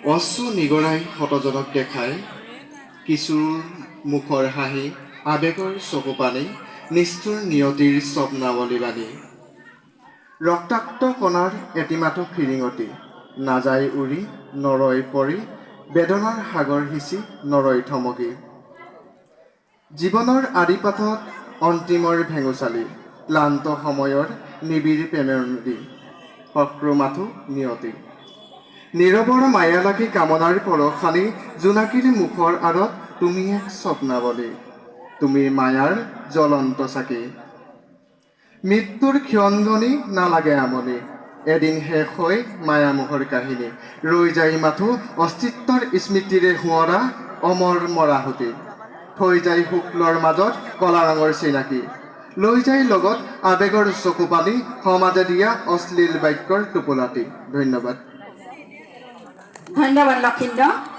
অশ্ৰু নিগৰাই শতজনক দেখায় কিশোৰ মুখৰ হাঁহি আৱেগৰ চকু পানী নিষ্ঠুৰ নিয়তিৰ স্বপ্নাৱলী বাণী ৰক্তাক্ত কণাৰ এটিমাথো ফিৰিঙতি নাযায় উৰি নৰয় পৰি বেদনাৰ সাগৰ সিঁচি নৰয় থমকি জীৱনৰ আদিপাঠত অন্তিমৰ ভেঙুচালি ক্লান্ত সময়ৰ নিবিড় প্ৰেমৰ নদী শক্ৰ মাথো নিয়তি নীৰৱৰ মায়া লাগি কামনাৰ পৰশালী জোনাকীৰ মুখৰ আঁৰত তুমি এক স্বপ্নাৱলী তুমি মায়াৰ জ্বলন্ত চাকি মৃত্যুৰ ক্ষণধ্বনি নালাগে আমনি এদিন শেষ হৈ মায়ামোহৰ কাহিনী ৰৈ যায় মাথো অস্তিত্বৰ স্মৃতিৰে সোঁৱৰা অমৰ মৰাহুতি থৈ যায় শুক্লৰ মাজত কলা ৰঙৰ চিনাকি লৈ যায় লগত আৱেগৰ চকু পানী সমাজে দিয়া অশ্লীল বাক্যৰ টোপোলাটি ধন্যবাদ ধন্যবাদ লক্ষীন্দ্ৰ